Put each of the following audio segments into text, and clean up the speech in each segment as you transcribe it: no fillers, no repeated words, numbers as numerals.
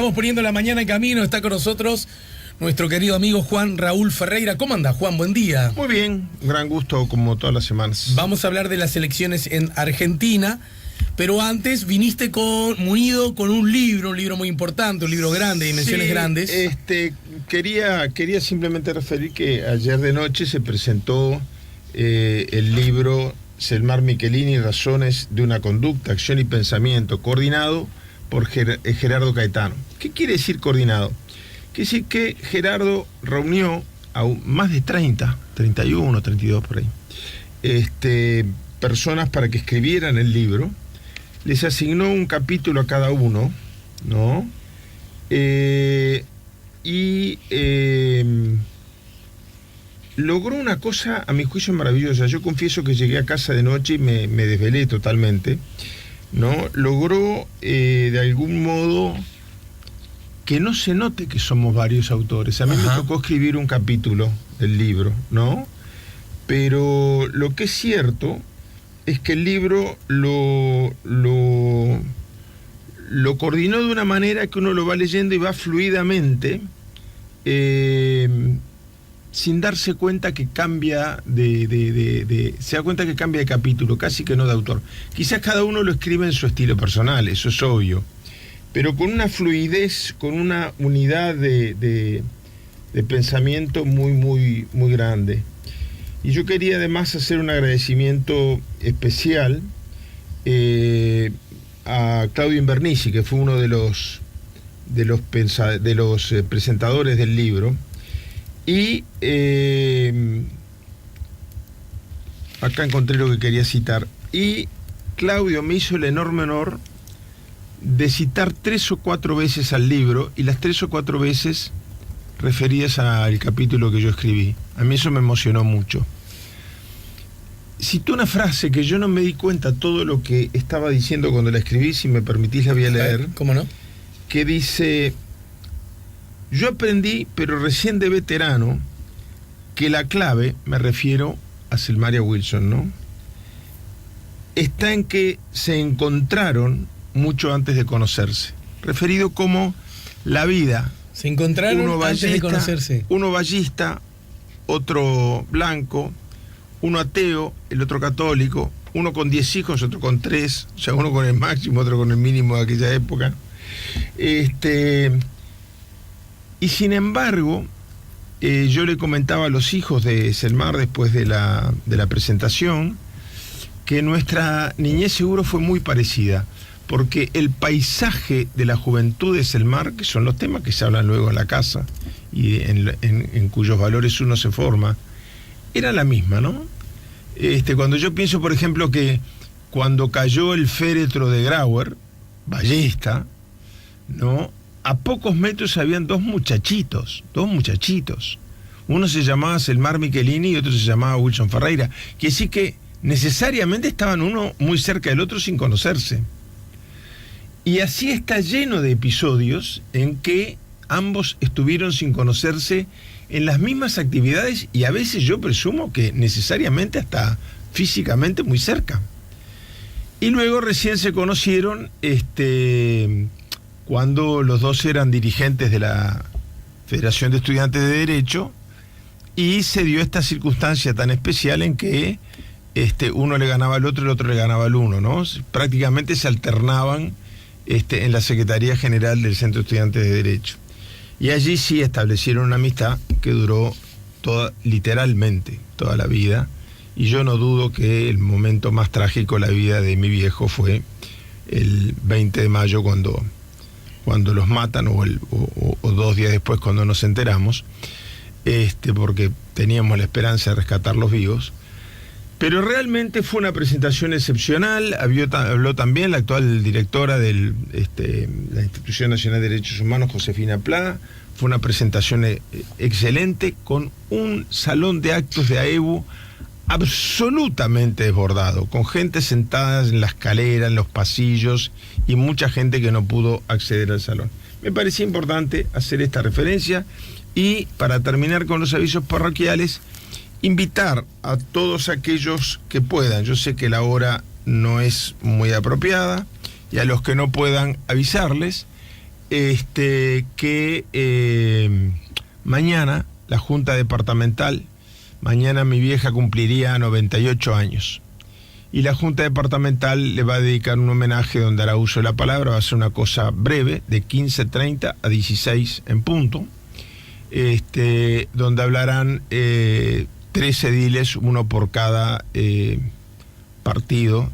Estamos poniendo la mañana en camino. Está con nosotros nuestro querido amigo Juan Raúl Ferreira. ¿Cómo anda, Juan? Buen día. Muy bien, un gran gusto como todas las semanas. Vamos a hablar de las elecciones en Argentina, pero antes viniste munido con un libro muy importante, un libro grande, de dimensiones grandes. Quería simplemente referir que ayer de noche se presentó el libro Selmar Michelini, Razones de una conducta, acción y pensamiento, coordinado por Gerardo Caetano. ¿Qué quiere decir coordinado? Quiere decir que Gerardo reunió a más de 31, 32 por ahí, personas para que escribieran el libro, les asignó un capítulo a cada uno, ¿no? Logró una cosa, a mi juicio, maravillosa. Yo confieso que llegué a casa de noche y me desvelé totalmente, ¿no? Logró, de algún modo, que no se note que somos varios autores. A mí me tocó escribir un capítulo del libro, ¿no? Pero lo que es cierto es que el libro lo coordinó de una manera que uno lo va leyendo y va fluidamente, sin darse cuenta que cambia se da cuenta que cambia de capítulo, casi que no de autor. Quizás cada uno lo escribe en su estilo personal, eso es obvio, pero con una fluidez, con una unidad de pensamiento muy grande. Y yo quería además hacer un agradecimiento especial a Claudio Invernici, que fue uno de los presentadores del libro. Y acá encontré lo que quería citar. Y Claudio me hizo el enorme honor de citar 3 o 4 veces al libro, y las 3 o 4 veces referidas al capítulo que yo escribí. A mí eso me emocionó mucho. Citó una frase que yo no me di cuenta todo lo que estaba diciendo cuando la escribí. Si me permitís la voy a leer. ¿Cómo no? Que dice: yo aprendí, pero recién de veterano, que la clave, me refiero a Selmaria Wilson, ¿no?, está en que se encontraron mucho antes de conocerse. Referido como la vida. Se encontraron antes de conocerse. Uno ballista, otro blanco, uno ateo, el otro católico, uno con 10 hijos, otro con 3, o sea, uno con el máximo, otro con el mínimo de aquella época. Y sin embargo, yo le comentaba a los hijos de Selmar después de la presentación que nuestra niñez seguro fue muy parecida, porque el paisaje de la juventud de Selmar, que son los temas que se hablan luego en la casa y en cuyos valores uno se forma, era la misma, ¿no? Cuando yo pienso, por ejemplo, que cuando cayó el féretro de Grauer, ballesta, ¿no?, a pocos metros habían dos muchachitos. Uno se llamaba Selmar Michelini y otro se llamaba Wilson Ferreira, que sí que necesariamente estaban uno muy cerca del otro sin conocerse. Y así está lleno de episodios en que ambos estuvieron sin conocerse en las mismas actividades, y a veces yo presumo que necesariamente hasta físicamente muy cerca. Y luego recién se conocieron cuando los dos eran dirigentes de la Federación de Estudiantes de Derecho, y se dio esta circunstancia tan especial en que uno le ganaba al otro y el otro le ganaba al uno, ¿no? Prácticamente se alternaban en la Secretaría General del Centro de Estudiantes de Derecho. Y allí sí establecieron una amistad que duró literalmente toda la vida, y yo no dudo que el momento más trágico de la vida de mi viejo fue el 20 de mayo cuando los matan, o 2 días después cuando nos enteramos, porque teníamos la esperanza de rescatarlos vivos. Pero realmente fue una presentación excepcional. Habló también la actual directora de la Institución Nacional de Derechos Humanos, Josefina Plá. Fue una presentación excelente, con un salón de actos de AEBU absolutamente desbordado, con gente sentada en la escalera, en los pasillos, y mucha gente que no pudo acceder al salón. Me parecía importante hacer esta referencia, y para terminar con los avisos parroquiales, invitar a todos aquellos que puedan, yo sé que la hora no es muy apropiada, y a los que no puedan, avisarles que mañana la Junta Departamental, mañana mi vieja cumpliría 98 años. Y la Junta Departamental le va a dedicar un homenaje donde hará uso de la palabra, va a ser una cosa breve, de 15:30 a 16 en punto, donde hablarán 3 ediles, uno por cada partido,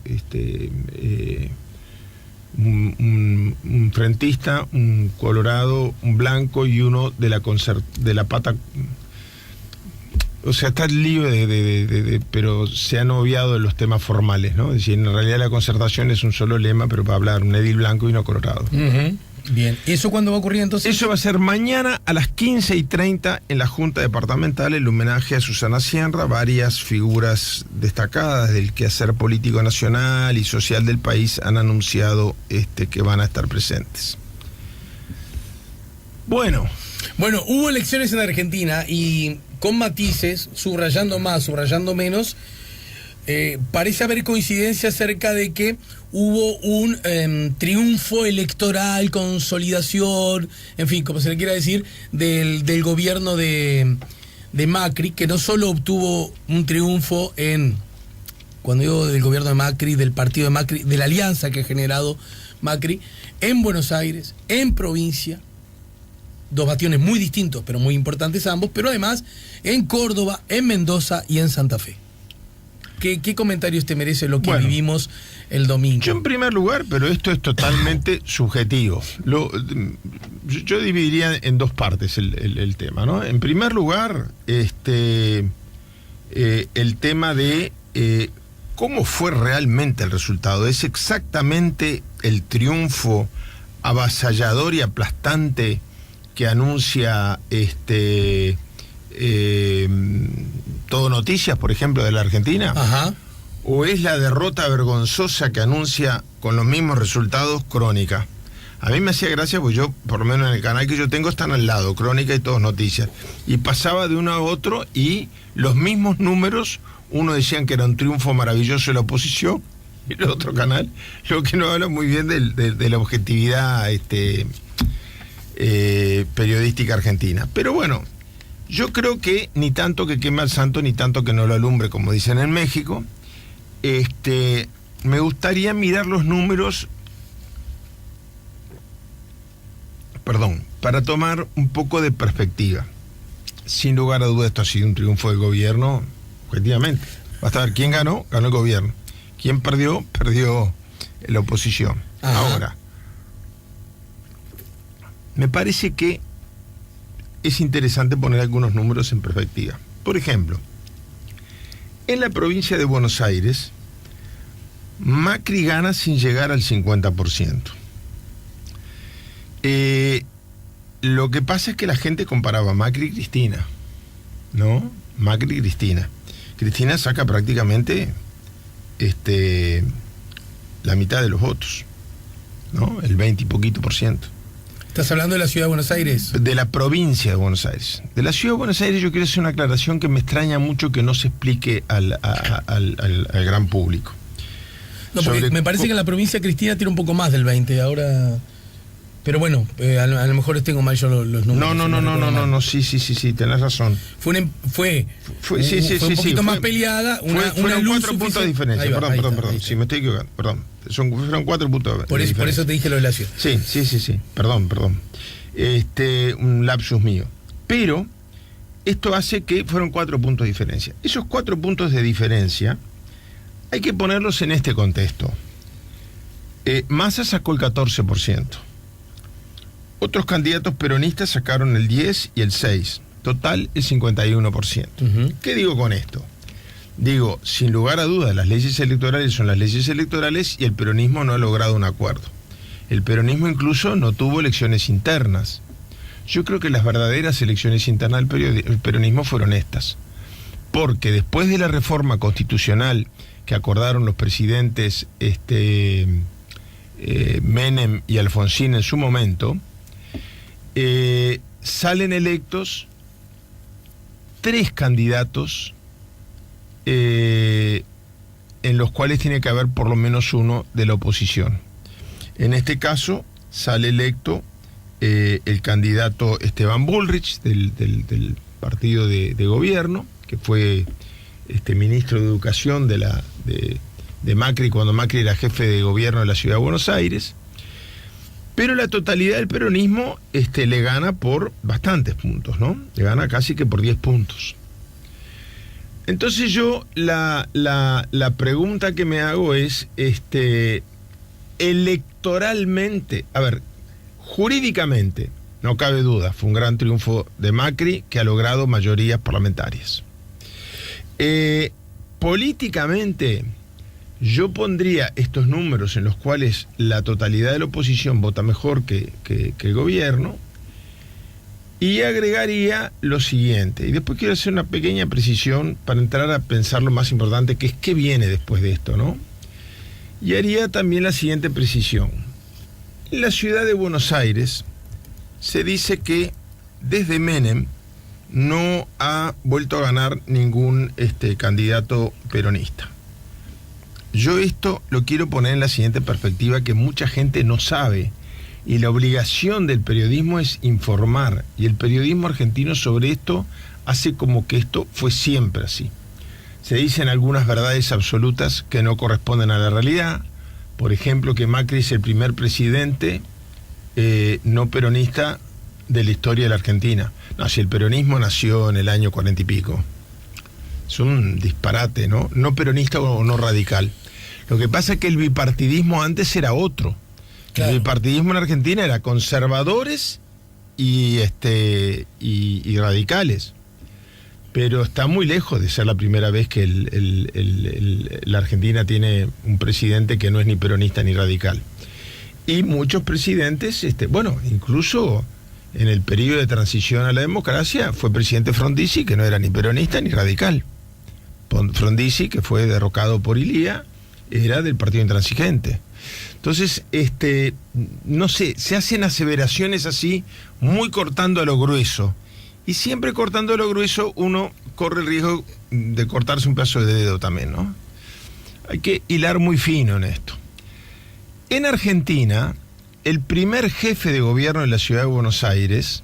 un frentista, un colorado, un blanco y uno de la pata. O sea, está el lío pero se han obviado de los temas formales, ¿no? Es decir, en realidad la Concertación es un solo lema, pero va a hablar un edil blanco y uno colorado. Uh-huh. Bien. ¿Y eso cuándo va a ocurrir entonces? Eso va a ser mañana a las 15:30 en la Junta Departamental, el homenaje a Susana Sierra. Varias figuras destacadas del quehacer político nacional y social del país han anunciado que van a estar presentes. Bueno, hubo elecciones en Argentina y con matices, subrayando más, subrayando menos, parece haber coincidencia acerca de que hubo un triunfo electoral, consolidación, en fin, como se le quiera decir, del gobierno de Macri, que no solo obtuvo un triunfo cuando digo del gobierno de Macri, del partido de Macri, de la alianza que ha generado Macri, en Buenos Aires, en provincia, 2 bastiones muy distintos, pero muy importantes ambos, pero además en Córdoba, en Mendoza y en Santa Fe. ¿Qué comentarios te merece lo que vivimos el domingo? Yo en primer lugar, pero esto es totalmente subjetivo, yo dividiría en 2 partes el tema, ¿no? En primer lugar, el tema de cómo fue realmente el resultado. ¿Es exactamente el triunfo avasallador y aplastante que anuncia Todo Noticias, por ejemplo, de la Argentina? Ajá. ¿O es la derrota vergonzosa que anuncia con los mismos resultados Crónica? A mí me hacía gracia, pues yo, por lo menos en el canal que yo tengo, están al lado, Crónica y Todo Noticias. Y pasaba de uno a otro y los mismos números, uno decían que era un triunfo maravilloso de la oposición, y el otro canal, lo que no habla muy bien de la objetividad periodística argentina. Pero bueno, yo creo que ni tanto que queme al santo, ni tanto que no lo alumbre, como dicen en México. Me gustaría mirar los números, para tomar un poco de perspectiva. Sin lugar a dudas, esto ha sido un triunfo del gobierno, objetivamente. Basta ver quién ganó, ganó el gobierno. Quién perdió, perdió la oposición. Ajá. Ahora, me parece que es interesante poner algunos números en perspectiva. Por ejemplo, en la provincia de Buenos Aires, Macri gana sin llegar al 50%. Lo que pasa es que la gente comparaba Macri y Cristina, ¿no? Macri y Cristina. Cristina saca prácticamente la mitad de los votos, ¿no? El 20 y poquito %. ¿Estás hablando de la ciudad de Buenos Aires? De la provincia de Buenos Aires. De la ciudad de Buenos Aires yo quiero hacer una aclaración que me extraña mucho que no se explique al gran público. No, porque me parece que en la provincia Cristina tiene un poco más del 20, ahora... Pero bueno, a lo mejor tengo mal yo los números. No, sí, tenés razón. Fue un poquito más peleada. Fueron 4 puntos de diferencia. Perdón. Sí, me estoy equivocando. Perdón. Fueron 4 puntos de diferencia. Por eso te dije lo de la ciudad. Sí. Perdón. Un lapsus mío. Pero esto hace que fueron 4 puntos de diferencia. Esos 4 puntos de diferencia hay que ponerlos en este contexto. Massa sacó el 14%. Otros candidatos peronistas sacaron el 10 y el 6. Total, el 51%. Uh-huh. ¿Qué digo con esto? Digo, sin lugar a dudas, las leyes electorales son las leyes electorales y el peronismo no ha logrado un acuerdo. El peronismo incluso no tuvo elecciones internas. Yo creo que las verdaderas elecciones internas del peronismo fueron estas. Porque después de la reforma constitucional que acordaron los presidentes Menem y Alfonsín en su momento, salen electos 3 candidatos en los cuales tiene que haber por lo menos uno de la oposición. En este caso sale electo el candidato Esteban Bullrich del partido de gobierno, que fue ministro de Educación de Macri cuando Macri era jefe de gobierno de la Ciudad de Buenos Aires. Pero la totalidad del peronismo le gana por bastantes puntos, ¿no? Le gana casi que por 10 puntos. Entonces yo la pregunta que me hago es, electoralmente, a ver, jurídicamente, no cabe duda, fue un gran triunfo de Macri que ha logrado mayorías parlamentarias. Políticamente, yo pondría estos números en los cuales la totalidad de la oposición vota mejor que el gobierno, y agregaría lo siguiente, y después quiero hacer una pequeña precisión para entrar a pensar lo más importante, que es qué viene después de esto, ¿no? Y haría también la siguiente precisión. En la ciudad de Buenos Aires se dice que desde Menem no ha vuelto a ganar ningún candidato peronista. Yo esto lo quiero poner en la siguiente perspectiva, que mucha gente no sabe, y la obligación del periodismo es informar, y el periodismo argentino sobre esto hace como que esto fue siempre así. Se dicen algunas verdades absolutas que no corresponden a la realidad. Por ejemplo, que Macri es el primer presidente no peronista de la historia de la Argentina. No, si el peronismo nació en el año 40 y pico. Es un disparate, ¿no? No peronista o no radical. Lo que pasa es que el bipartidismo antes era otro. Claro. El bipartidismo en Argentina era conservadores y radicales. Pero está muy lejos de ser la primera vez que la Argentina tiene un presidente que no es ni peronista ni radical. Y muchos presidentes, incluso en el periodo de transición a la democracia, fue presidente Frondizi, que no era ni peronista ni radical. Frondizi, que fue derrocado por Ilía, era del Partido Intransigente. Entonces, no sé, se hacen aseveraciones así, muy cortando a lo grueso. Y siempre cortando a lo grueso, uno corre el riesgo de cortarse un pedazo de dedo también, ¿no? Hay que hilar muy fino en esto. En Argentina, el primer jefe de gobierno de la ciudad de Buenos Aires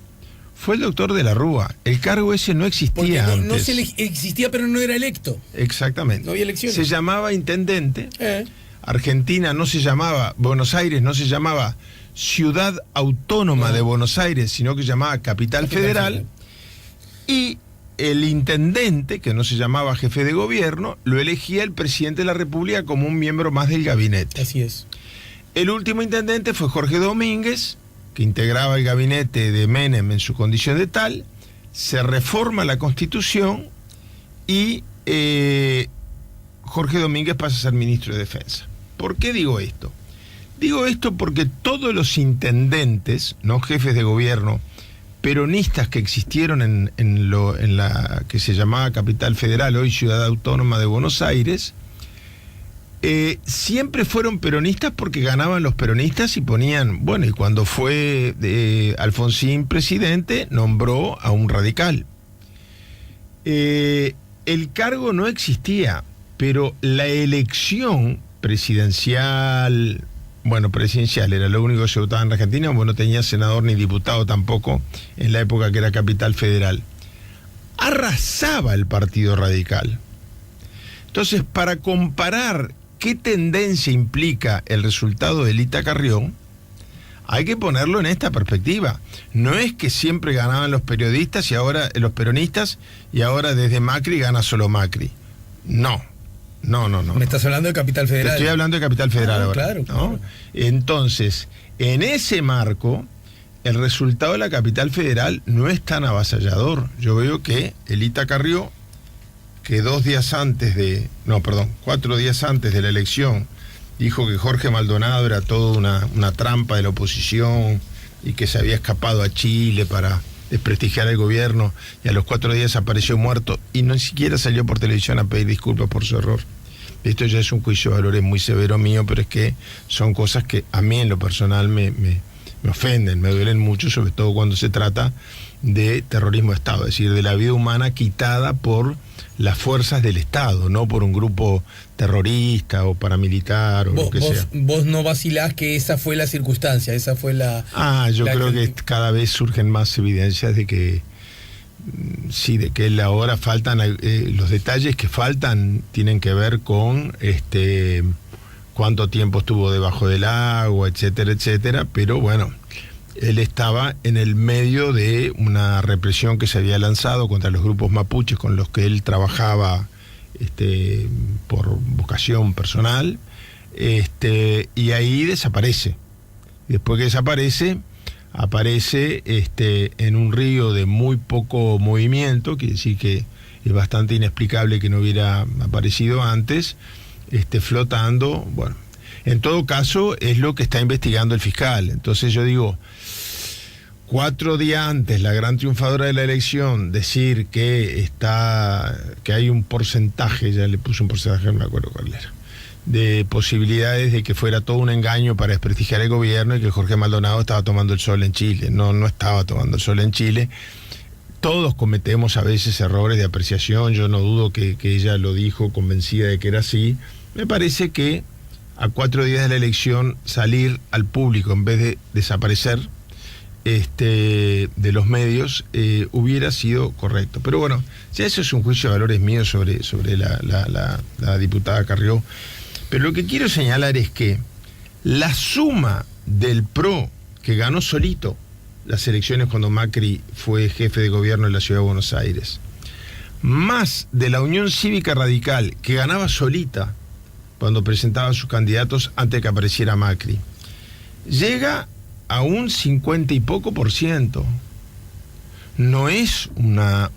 fue el doctor de la Rúa. El cargo ese no existía antes. No existía, pero no era electo. Exactamente. No había elecciones. Se llamaba intendente. Argentina no se llamaba, Buenos Aires no se llamaba Ciudad Autónoma de Buenos Aires, sino que se llamaba Capital Federal. Y el intendente, que no se llamaba jefe de gobierno, lo elegía el presidente de la República como un miembro más del gabinete. Así es. El último intendente fue Jorge Domínguez, que integraba el gabinete de Menem en su condición de tal. Se reforma la Constitución y Jorge Domínguez pasa a ser ministro de Defensa. ¿Por qué digo esto? Digo esto porque todos los intendentes, no jefes de gobierno, peronistas que existieron en la que se llamaba Capital Federal, hoy Ciudad Autónoma de Buenos Aires, siempre fueron peronistas porque ganaban los peronistas y ponían, y cuando fue Alfonsín presidente, nombró a un radical. El cargo no existía, pero la elección presidencial, presidencial era lo único que se votaba en Argentina, no tenía senador ni diputado tampoco en la época que era Capital Federal. Arrasaba el Partido Radical. Entonces, para comparar qué tendencia implica el resultado de Lita Carrión, hay que ponerlo en esta perspectiva. No es que siempre ganaban los periodistas y ahora los peronistas y ahora desde Macri gana solo Macri. No. Me estás hablando de Capital Federal. Te estoy hablando de Capital Federal ahora. Claro, ¿no? claro. Entonces, en ese marco, el resultado de la Capital Federal no es tan avasallador. Yo veo que Lita Carrió, que 4 días antes de la elección, dijo que Jorge Maldonado era toda una trampa de la oposición y que se había escapado a Chile para desprestigiar al gobierno, y a los 4 días apareció muerto y no siquiera salió por televisión a pedir disculpas por su error. Esto ya es un juicio de valores muy severo mío, pero es que son cosas que a mí en lo personal me me ofenden, me duelen mucho, sobre todo cuando se trata de terrorismo de Estado, es decir, de la vida humana quitada por las fuerzas del Estado, no por un grupo terrorista o paramilitar o lo que sea. Vos no vacilás que esa fue la circunstancia, esa fue la... Yo creo que cada vez surgen más evidencias de que sí, de que ahora faltan, los detalles que faltan tienen que ver con cuánto tiempo estuvo debajo del agua, etcétera, etcétera, pero bueno, él estaba en el medio de una represión que se había lanzado contra los grupos mapuches con los que él trabajaba por vocación personal, y ahí desaparece. Después que desaparece, aparece en un río de muy poco movimiento, quiere decir que es bastante inexplicable que no hubiera aparecido antes, flotando. Bueno, en todo caso es lo que está investigando el fiscal. Entonces yo digo, 4 días antes, la gran triunfadora de la elección, decir que hay un porcentaje, ya le puse un porcentaje, no me acuerdo cuál era, de posibilidades de que fuera todo un engaño para desprestigiar el gobierno y que Jorge Maldonado estaba tomando el sol en Chile. No estaba tomando el sol en Chile. Todos cometemos a veces errores de apreciación, yo no dudo que ella lo dijo convencida de que era así. Me parece que a 4 días de la elección salir al público en vez de desaparecer de los medios hubiera sido correcto. Pero bueno, ya eso es un juicio de valores mío sobre la diputada Carrió. Pero lo que quiero señalar es que la suma del PRO, que ganó solito las elecciones cuando Macri fue jefe de gobierno en la Ciudad de Buenos Aires, más de la Unión Cívica Radical, que ganaba solita cuando presentaba sus candidatos antes de que apareciera Macri, llega a un 50 y poco %. No es una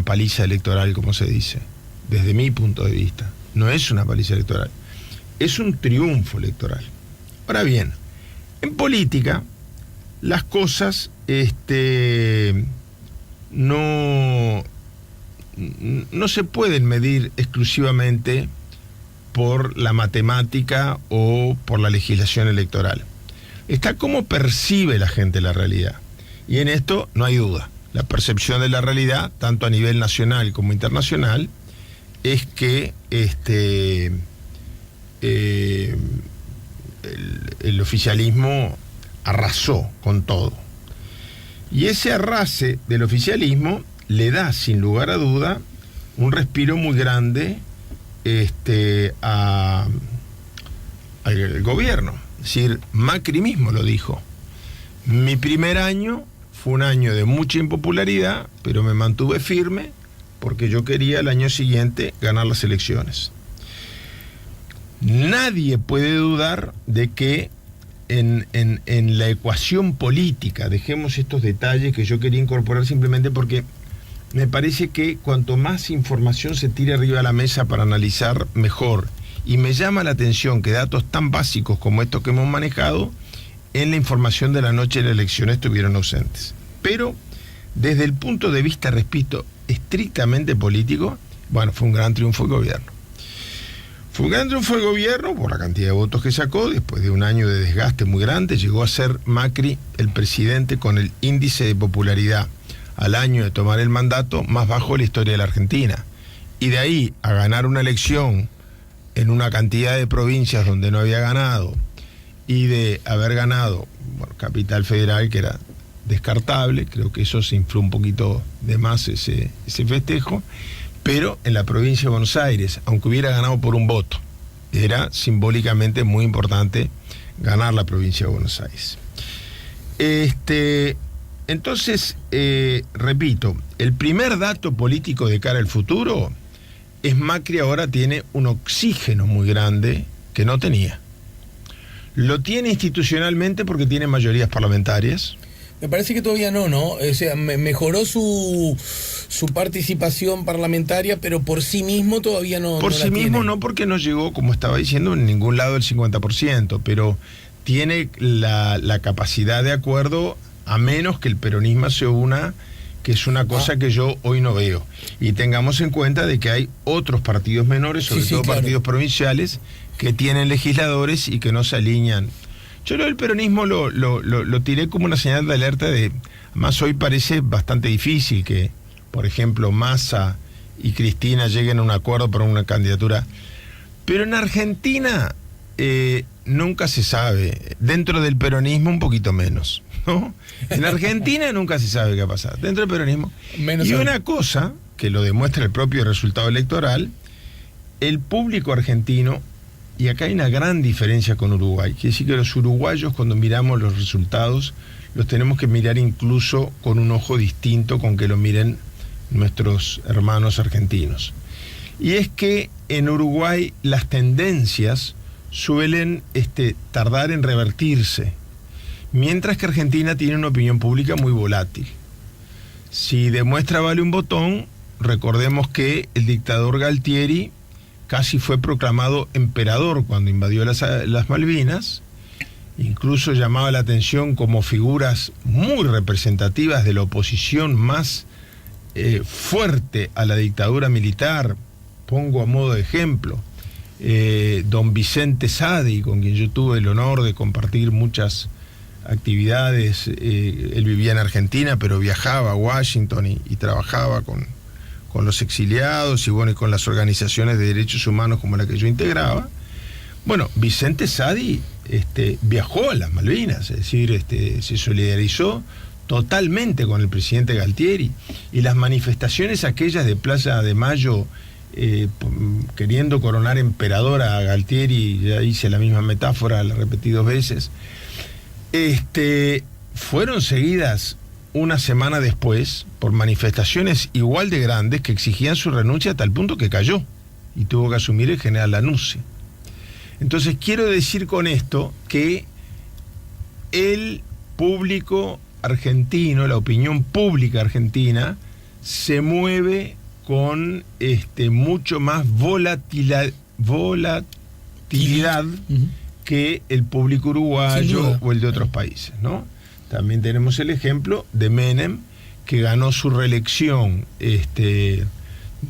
paliza electoral, como se dice, desde mi punto de vista. No es una paliza electoral, es un triunfo electoral. Ahora bien, en política las cosas no se pueden medir exclusivamente por la matemática o por la legislación electoral. Está cómo percibe la gente la realidad. Y en esto no hay duda. La percepción de la realidad, tanto a nivel nacional como internacional, es que el oficialismo arrasó con todo. Y ese arrase del oficialismo le da, sin lugar a duda, un respiro muy grande al gobierno. Es decir, Macri mismo lo dijo. Mi primer año fue un año de mucha impopularidad, pero me mantuve firme porque yo quería el año siguiente ganar las elecciones. Nadie puede dudar de que en la ecuación política, dejemos estos detalles que yo quería incorporar simplemente porque me parece que cuanto más información se tire arriba de la mesa para analizar, mejor. Y me llama la atención que datos tan básicos como estos que hemos manejado en la información de la noche de la elección estuvieron ausentes. Pero desde el punto de vista, repito, estrictamente político, bueno, fue un gran triunfo del gobierno. Fue un gran triunfo del gobierno por la cantidad de votos que sacó. Después de un año de desgaste muy grande, llegó a ser Macri el presidente con el índice de popularidad al año de tomar el mandato más bajo de la historia de la Argentina. Y de ahí a ganar una elección en una cantidad de provincias donde no había ganado, y de haber ganado, bueno, Capital Federal, que era descartable, creo que eso se infló un poquito de más ese festejo, pero en la provincia de Buenos Aires, aunque hubiera ganado por un voto, era simbólicamente muy importante ganar la provincia de Buenos Aires. Entonces, repito, el primer dato político de cara al futuro es Macri ahora tiene un oxígeno muy grande que no tenía. Lo tiene institucionalmente porque tiene mayorías parlamentarias. Me parece que todavía no, ¿no? O sea, mejoró su participación parlamentaria, pero por sí mismo todavía no. Por no sí mismo tiene. no, porque no llegó, como estaba diciendo, en ningún lado del 50%, pero tiene la capacidad de acuerdo, a menos que el peronismo se una, que es una cosa que yo hoy no veo. Y tengamos en cuenta de que hay otros partidos menores, sobre todo claro, partidos provinciales, que tienen legisladores y que no se alinean. Yo lo del peronismo lo tiré como una señal de alerta de... Además, hoy parece bastante difícil que, por ejemplo, Massa y Cristina lleguen a un acuerdo para una candidatura. Pero en Argentina nunca se sabe. Dentro del peronismo un poquito menos, ¿no? En Argentina nunca se sabe qué va a pasar. Dentro del peronismo. Y una cosa que lo demuestra el propio resultado electoral, el público argentino, y acá hay una gran diferencia con Uruguay, quiere decir que los uruguayos, cuando miramos los resultados, los tenemos que mirar incluso con un ojo distinto con que lo miren nuestros hermanos argentinos. Y es que en Uruguay las tendencias suelen tardar en revertirse, mientras que Argentina tiene una opinión pública muy volátil. Si demuestra vale un botón, recordemos que el dictador Galtieri casi fue proclamado emperador cuando invadió las Malvinas, incluso llamaba la atención como figuras muy representativas de la oposición más fuerte a la dictadura militar. Pongo a modo de ejemplo don Vicente Sadi, con quien yo tuve el honor de compartir muchas actividades. Él vivía en Argentina, pero viajaba a Washington y trabajaba con los exiliados y bueno, y con las organizaciones de derechos humanos como la que yo integraba. Bueno, Vicente Sadi viajó a las Malvinas, es decir, se solidarizó totalmente con el presidente Galtieri, y las manifestaciones aquellas de Plaza de Mayo queriendo coronar emperador a Galtieri, ya hice la misma metáfora, la repetí 2 veces, fueron seguidas una semana después por manifestaciones igual de grandes que exigían su renuncia, a tal punto que cayó y tuvo que asumir el general Lanuse. Entonces quiero decir con esto que el público argentino, la opinión pública argentina, se mueve con mucho más volatilidad que el público uruguayo o el de otros países, ¿no? También tenemos el ejemplo de Menem, que ganó su reelección de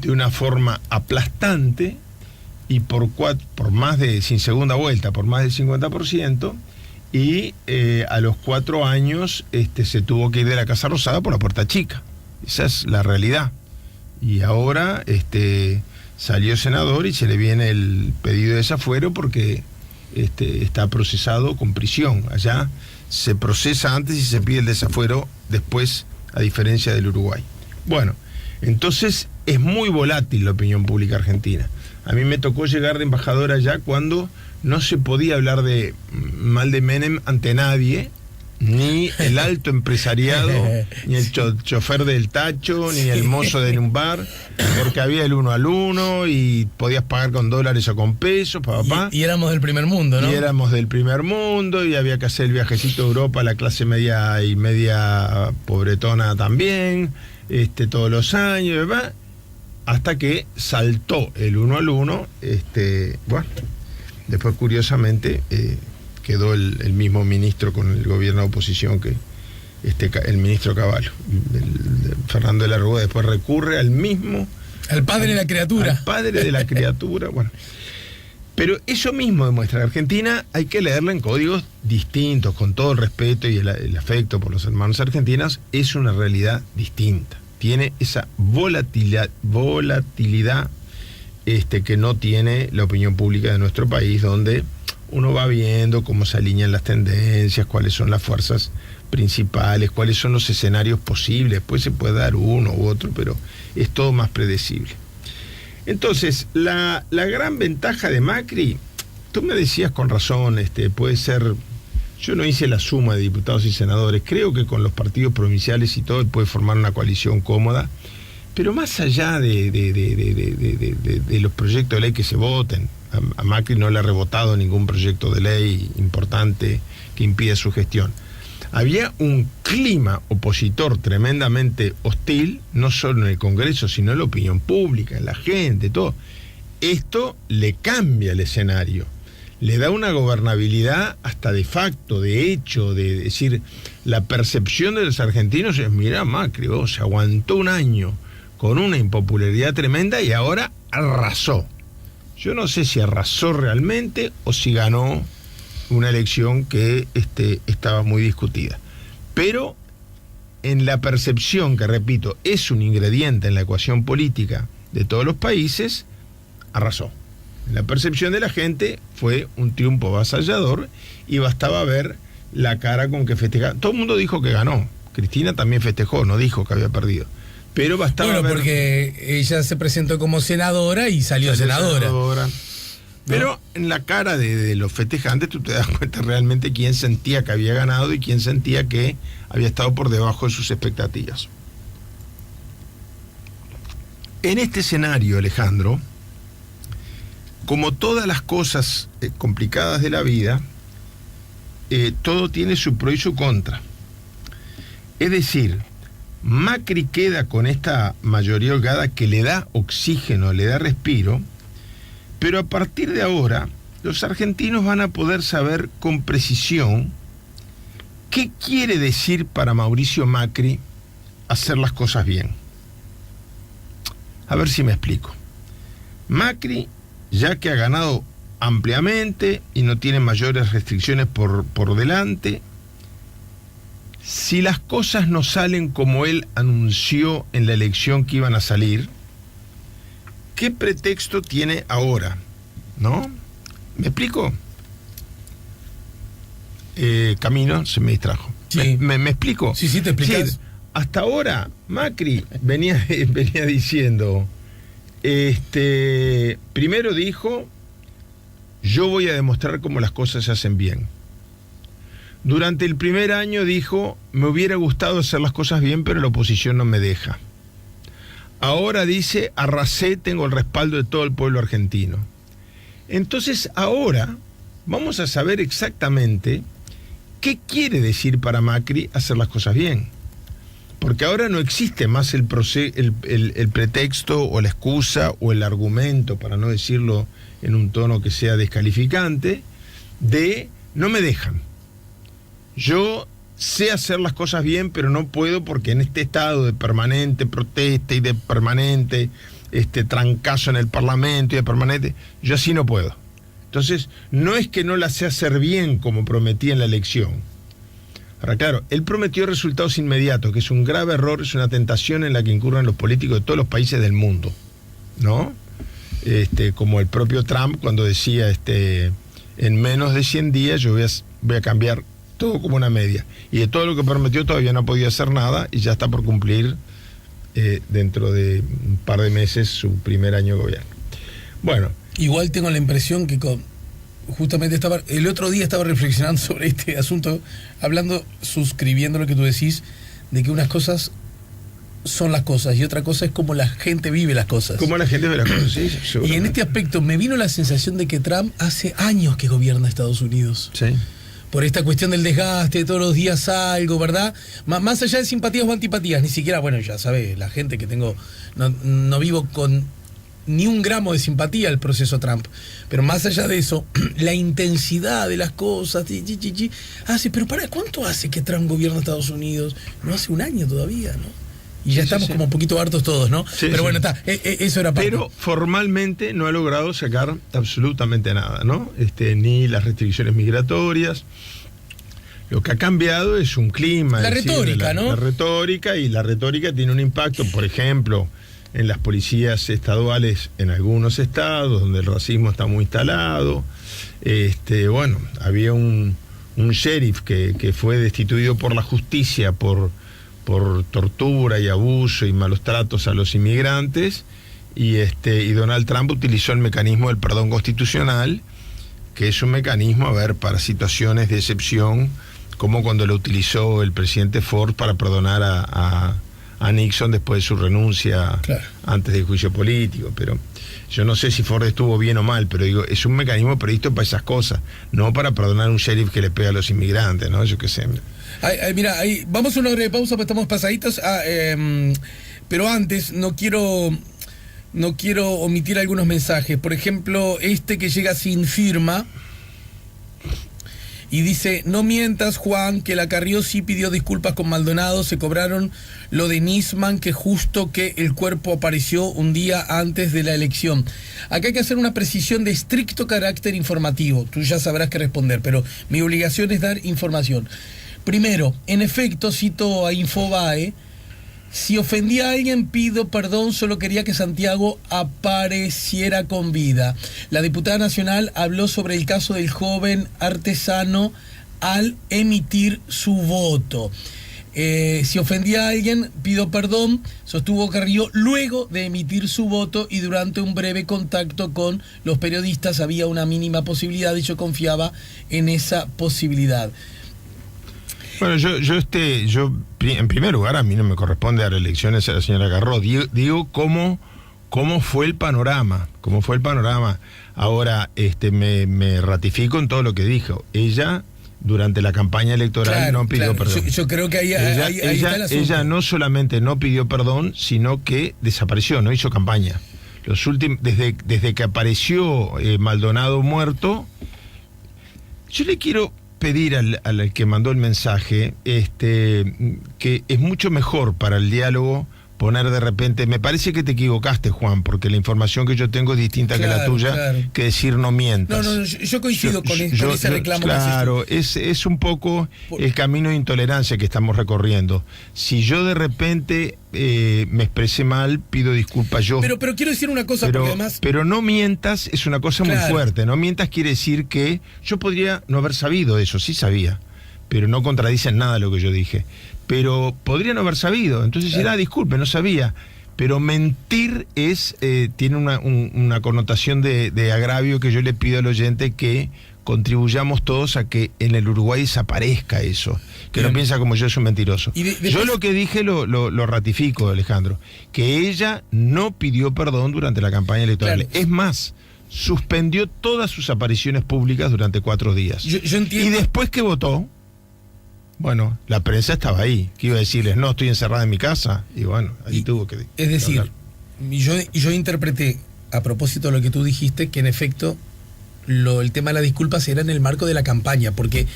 una forma aplastante y por más de, sin segunda vuelta, por más del 50%, y a los 4 años se tuvo que ir de la Casa Rosada por la puerta chica. Esa es la realidad. Y ahora salió senador y se le viene el pedido de desafuero porque está procesado con prisión. Allá se procesa antes y se pide el desafuero después, a diferencia del Uruguay. Bueno, entonces es muy volátil la opinión pública argentina. A mí me tocó llegar de embajador allá cuando no se podía hablar mal de Menem ante nadie, ni el alto empresariado, ni el chofer del tacho, ni el mozo de un bar, porque había el 1 al 1 y podías pagar con dólares o con pesos, papá. Y éramos del primer mundo, ¿no? Y éramos del primer mundo y había que hacer el viajecito a Europa, la clase media y media pobretona también, todos los años, ¿verdad? Hasta que saltó el 1 al 1, bueno, después curiosamente quedó el mismo ministro con el gobierno de oposición que el ministro Cavallo, Fernando de la Rúa, después recurre al mismo... Al padre de la criatura. Al padre de la criatura, bueno. Pero eso mismo demuestra que Argentina hay que leerla en códigos distintos, con todo el respeto y el afecto por los hermanos argentinos, es una realidad distinta. Tiene esa volatilidad que no tiene la opinión pública de nuestro país, donde uno va viendo cómo se alinean las tendencias, cuáles son las fuerzas principales, cuáles son los escenarios posibles. Pues se puede dar uno u otro, pero es todo más predecible. Entonces, la gran ventaja de Macri, tú me decías con razón, puede ser... Yo no hice la suma de diputados y senadores, creo que con los partidos provinciales y todo él puede formar una coalición cómoda, pero más allá de los proyectos de ley que se voten, a Macri no le ha rebotado ningún proyecto de ley importante que impida su gestión. Había un clima opositor tremendamente hostil, no solo en el Congreso, sino en la opinión pública, en la gente, todo. Esto le cambia el escenario. Le da una gobernabilidad hasta de facto, de hecho, de decir, la percepción de los argentinos es, mirá, Macri, se aguantó un año con una impopularidad tremenda y ahora arrasó. Yo no sé si arrasó realmente o si ganó una elección que estaba muy discutida. Pero en la percepción, que repito, es un ingrediente en la ecuación política de todos los países, arrasó. En la percepción de la gente fue un triunfo avasallador y bastaba ver la cara con que festejaba. Todo el mundo dijo que ganó. Cristina también festejó, no dijo que había perdido. Pero bastaba ver... porque ella se presentó como senadora y salió senadora. Pero en la cara de los festejantes tú te das cuenta realmente quién sentía que había ganado y quién sentía que había estado por debajo de sus expectativas. En este escenario, Alejandro, como todas las cosas complicadas de la vida, todo tiene su pro y su contra. Es decir, Macri queda con esta mayoría holgada que le da oxígeno, le da respiro, pero a partir de ahora los argentinos van a poder saber con precisión qué quiere decir para Mauricio Macri hacer las cosas bien. A ver si me explico. Macri, ya que ha ganado ampliamente y no tiene mayores restricciones por delante, si las cosas no salen como él anunció en la elección que iban a salir, ¿qué pretexto tiene ahora? ¿No? ¿Me explico? Camino, se me distrajo. Sí. ¿Me explico? Sí, te explicas. Sí, hasta ahora Macri venía diciendo, primero dijo, yo voy a demostrar cómo las cosas se hacen bien. Durante el primer año dijo, me hubiera gustado hacer las cosas bien, pero la oposición no me deja. Ahora dice, arrasé, tengo el respaldo de todo el pueblo argentino. Entonces ahora vamos a saber exactamente qué quiere decir para Macri hacer las cosas bien. Porque ahora no existe más el pretexto o la excusa o el argumento, para no decirlo en un tono que sea descalificante, de no me dejan. Yo sé hacer las cosas bien, pero no puedo porque en este estado de permanente protesta y de permanente trancazo en el Parlamento y de permanente, yo así no puedo. Entonces, no es que no la sé hacer bien como prometí en la elección. Ahora, claro, él prometió resultados inmediatos, que es un grave error, es una tentación en la que incurren los políticos de todos los países del mundo, ¿no? Como el propio Trump cuando decía, en menos de 100 días yo voy a cambiar todo como una media. Y de todo lo que prometió todavía no ha podido hacer nada y ya está por cumplir dentro de un par de meses su primer año de gobierno. Bueno. Igual tengo la impresión que justamente el otro día estaba reflexionando sobre este asunto, suscribiendo lo que tú decís, de que unas cosas son las cosas y otra cosa es cómo la gente vive las cosas. Cómo la gente ve las cosas, sí. Y en este aspecto me vino la sensación de que Trump hace años que gobierna Estados Unidos. Sí. Por esta cuestión del desgaste, todos los días algo, ¿verdad? Más allá de simpatías o antipatías, ni siquiera, bueno, ya sabes, la gente que tengo, no vivo con ni un gramo de simpatía al proceso Trump, pero más allá de eso, la intensidad de las cosas, pero ¿cuánto hace que Trump gobierna Estados Unidos? No hace un año todavía, ¿no? Y ya estamos como un poquito hartos todos, ¿no? Sí, pero bueno, está, eso era parte. Pero formalmente no ha logrado sacar absolutamente nada, ¿no? Ni las restricciones migratorias. Lo que ha cambiado es un clima. La retórica, ¿no? La retórica, y la retórica tiene un impacto, por ejemplo, en las policías estaduales en algunos estados, donde el racismo está muy instalado. Bueno, había un sheriff que fue destituido por la justicia por tortura y abuso y malos tratos a los inmigrantes, y Donald Trump utilizó el mecanismo del perdón constitucional, que es un mecanismo, para situaciones de excepción, como cuando lo utilizó el presidente Ford para perdonar a Nixon después de su renuncia, claro, antes del juicio político. Pero yo no sé si Ford estuvo bien o mal, pero digo, es un mecanismo previsto para esas cosas, no para perdonar a un sheriff que le pega a los inmigrantes, ¿no? Yo qué sé. Mira, vamos a una breve pausa, porque estamos pasaditos. Pero antes, no quiero omitir algunos mensajes. Por ejemplo, que llega sin firma. Y dice, no mientas, Juan, que la Carrió sí pidió disculpas con Maldonado, se cobraron lo de Nisman, que justo que el cuerpo apareció un día antes de la elección. Acá hay que hacer una precisión de estricto carácter informativo, tú ya sabrás qué responder, pero mi obligación es dar información. Primero, en efecto, cito a Infobae, si ofendí a alguien pido perdón, solo quería que Santiago apareciera con vida. La diputada nacional habló sobre el caso del joven artesano al emitir su voto. Si ofendí a alguien pido perdón, sostuvo Carrió luego de emitir su voto y durante un breve contacto con los periodistas había una mínima posibilidad y yo confiaba en esa posibilidad. Bueno, yo en primer lugar, a mí no me corresponde dar elecciones a la señora Carrió. Digo cómo fue el panorama, Ahora, me ratifico en todo lo que dijo. Ella, durante la campaña electoral, no pidió perdón. Yo creo que ahí está el asunto. Ella no solamente no pidió perdón, sino que desapareció, no hizo campaña. Desde que apareció Maldonado muerto, yo le quiero pedir al que mandó el mensaje que es mucho mejor para el diálogo poner de repente, me parece que te equivocaste, Juan, porque la información que yo tengo es distinta que la tuya, que decir no mientas. No, yo coincido con ese reclamo. Claro, es un poco el camino de intolerancia que estamos recorriendo. Si yo de repente me expresé mal, pido disculpas yo. Pero quiero decir una cosa, porque además... Pero no mientas es una cosa muy fuerte. No mientas quiere decir que yo podría no haber sabido eso, sí sabía, pero no contradicen nada lo que yo dije. Pero podría no haber sabido, entonces dirá, disculpe, no sabía. Pero mentir tiene una connotación de agravio que yo le pido al oyente que contribuyamos todos a que en el Uruguay desaparezca eso, que no piensa como yo es un mentiroso. Yo lo que dije lo ratifico, Alejandro, que ella no pidió perdón durante la campaña electoral. Claro. Es más, suspendió todas sus apariciones públicas durante 4 días. Yo entiendo. Y después que votó, bueno, la prensa estaba ahí, que iba a decirles, no, estoy encerrada en mi casa, y bueno, ahí tuvo que... Es decir, yo interpreté, a propósito de lo que tú dijiste, que en efecto el tema de las disculpas era en el marco de la campaña, porque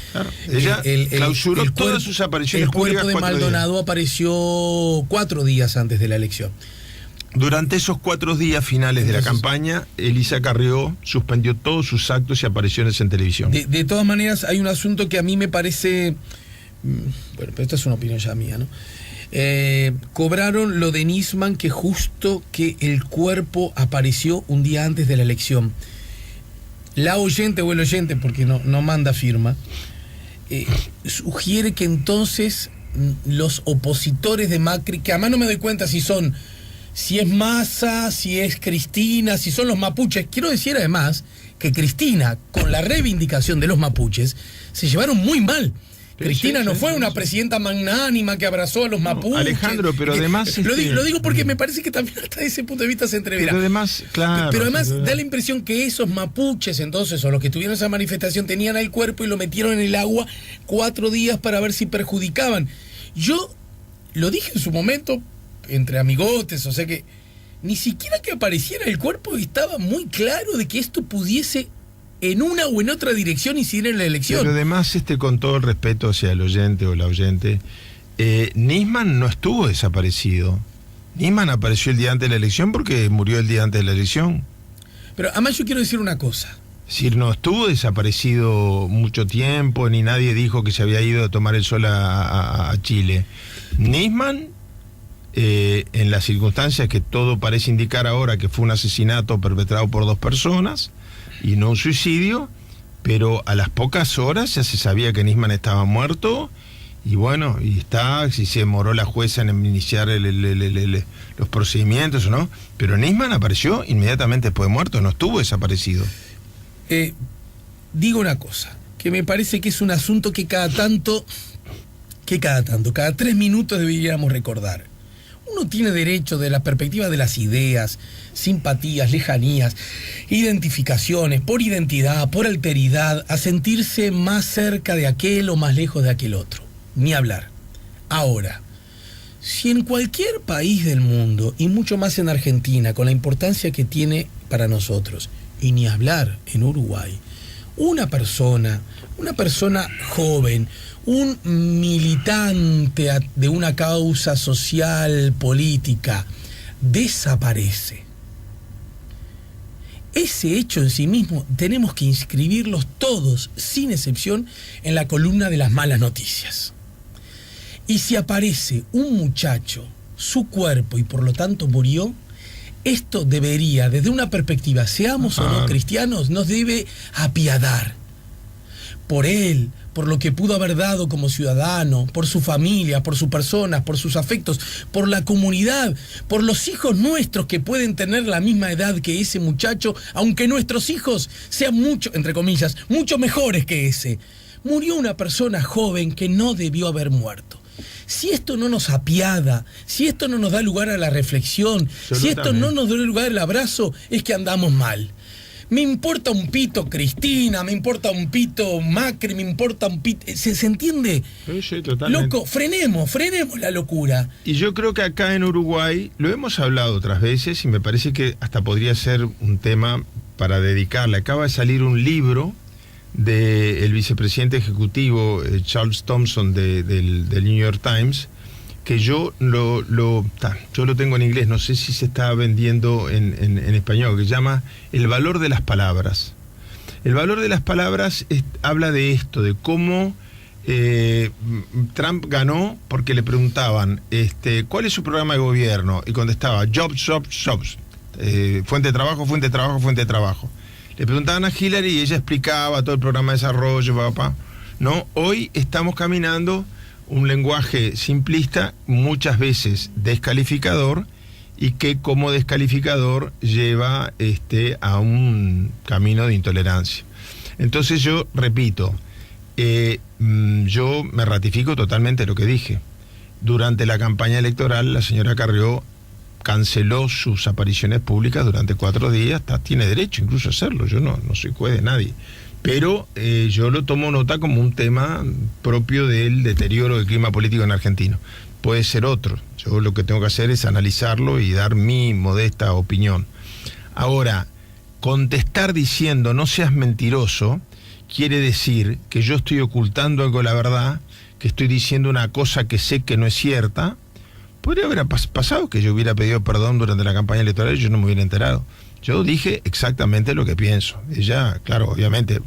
ella clausuró todas sus apariciones públicas. El cuerpo de Maldonado apareció 4 días antes de la elección. Durante esos 4 días finales de la campaña, Elisa Carrió suspendió todos sus actos y apariciones en televisión. De todas maneras, hay un asunto que a mí me parece... Bueno, pero esta es una opinión ya mía, ¿no? Cobraron lo de Nisman, que justo que el cuerpo apareció un día antes de la elección. La oyente o el oyente, porque no manda firma, sugiere que entonces los opositores de Macri, que además no me doy cuenta si es Massa, si es Cristina, si son los mapuches. Quiero decir además que Cristina, con la reivindicación de los mapuches, se llevaron muy mal. Cristina no fue una presidenta magnánima que abrazó a los mapuches. Alejandro, pero además... Lo digo porque me parece que también hasta ese punto de vista se entreverá. Pero además, claro... Pero además da la impresión que esos mapuches entonces, o los que tuvieron esa manifestación, tenían al cuerpo y lo metieron en el agua 4 días para ver si perjudicaban. Yo lo dije en su momento, entre amigotes, o sea que ni siquiera que apareciera el cuerpo estaba muy claro de que esto pudiese... en una o en otra dirección incidir en la elección. Pero además, con todo el respeto hacia el oyente o la oyente, Nisman no estuvo desaparecido. Nisman apareció el día antes de la elección porque murió el día antes de la elección. Pero además yo quiero decir una cosa. Es decir, no estuvo desaparecido mucho tiempo, ni nadie dijo que se había ido a tomar el sol a Chile. Nisman, en las circunstancias que todo parece indicar ahora que fue un asesinato perpetrado por 2 personas, y no un suicidio, pero a las pocas horas ya se sabía que Nisman estaba muerto, y bueno, si se demoró la jueza en iniciar los procedimientos o no, pero Nisman apareció inmediatamente después de muerto, no estuvo desaparecido. Digo una cosa, que me parece que es un asunto que cada 3 minutos deberíamos recordar. Uno tiene derecho, de la perspectiva de las ideas, simpatías, lejanías, identificaciones, por identidad, por alteridad, a sentirse más cerca de aquel o más lejos de aquel otro. Ni hablar. Ahora, si en cualquier país del mundo, y mucho más en Argentina, con la importancia que tiene para nosotros, y ni hablar en Uruguay, una persona, una persona joven, un militante de una causa social, política, desaparece. Ese hecho en sí mismo tenemos que inscribirlos todos, sin excepción, en la columna de las malas noticias. Y si aparece un muchacho, su cuerpo, y por lo tanto murió, esto debería, desde una perspectiva, seamos o no cristianos, nos debe apiadar por él, por lo que pudo haber dado como ciudadano, por su familia, por sus personas, por sus afectos, por la comunidad, por los hijos nuestros que pueden tener la misma edad que ese muchacho, aunque nuestros hijos sean mucho, entre comillas, mucho mejores que ese. Murió una persona joven que no debió haber muerto. Si esto no nos apiada, si esto no nos da lugar a la reflexión, si esto no nos da lugar al abrazo, es que andamos mal. Me importa un pito Cristina, me importa un pito Macri, me importa un pito... ¿Se entiende? Sí, totalmente. Loco, frenemos la locura. Y yo creo que acá en Uruguay, lo hemos hablado otras veces y me parece que hasta podría ser un tema para dedicarle. Acaba de salir un libro del vicepresidente ejecutivo Charles Thompson del New York Times, que yo lo tengo en inglés, no sé si se está vendiendo en español, que se llama El valor de las palabras. El valor de las palabras habla de esto, de cómo Trump ganó porque le preguntaban ¿cuál es su programa de gobierno? Y contestaba jobs, jobs, jobs, fuente de trabajo, fuente de trabajo, fuente de trabajo. Le preguntaban a Hillary y ella explicaba todo el programa de desarrollo, papá. ¿No? Hoy estamos caminando un lenguaje simplista, muchas veces descalificador, y que como descalificador lleva a un camino de intolerancia. Entonces yo repito, yo me ratifico totalmente lo que dije. Durante la campaña electoral, la señora Carrió canceló sus apariciones públicas durante 4 días, tiene derecho incluso a hacerlo, yo no soy juez de nadie, pero yo lo tomo nota como un tema propio del deterioro del clima político en Argentina. Puede ser otro, yo lo que tengo que hacer es analizarlo y dar mi modesta opinión. Ahora, contestar diciendo no seas mentiroso quiere decir que yo estoy ocultando algo de la verdad, que estoy diciendo una cosa que sé que no es cierta. Podría haber pasado que yo hubiera pedido perdón durante la campaña electoral y yo no me hubiera enterado. Yo dije exactamente lo que pienso. Ella, claro, obviamente,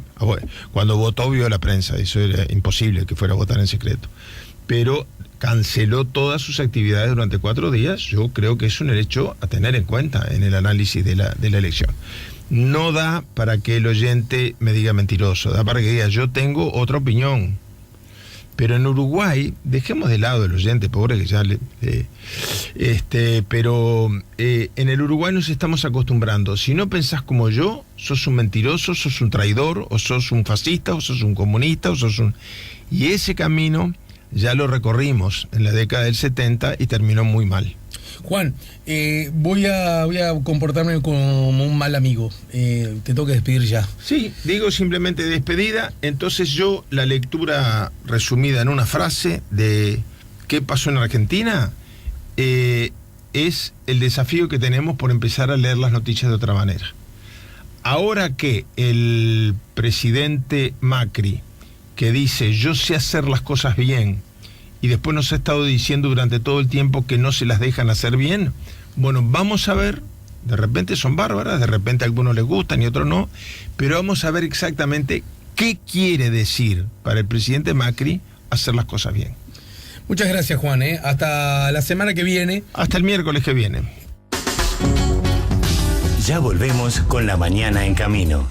cuando votó vio la prensa, eso era imposible que fuera a votar en secreto. Pero canceló todas sus actividades durante 4 días. Yo creo que es un hecho a tener en cuenta en el análisis de la elección. No da para que el oyente me diga mentiroso, da para que diga yo tengo otra opinión. Pero en Uruguay, dejemos de lado el oyente, pobre que ya pero en el Uruguay nos estamos acostumbrando. Si no pensás como yo, sos un mentiroso, sos un traidor, o sos un fascista, o sos un comunista, o sos un... Y ese camino ya lo recorrimos en la década del 70 y terminó muy mal. Juan, voy a comportarme como un mal amigo. Te tengo que despedir ya. Sí, digo simplemente despedida. Entonces yo, la lectura resumida en una frase de qué pasó en Argentina, es el desafío que tenemos por empezar a leer las noticias de otra manera. Ahora que el presidente Macri, que dice yo sé hacer las cosas bien, y después nos ha estado diciendo durante todo el tiempo que no se las dejan hacer bien, bueno, vamos a ver, de repente son bárbaras, de repente a algunos les gustan y otros no, pero vamos a ver exactamente qué quiere decir para el presidente Macri hacer las cosas bien. Muchas gracias, Juan, hasta la semana que viene. Hasta el miércoles que viene. Ya volvemos con La Mañana en Camino.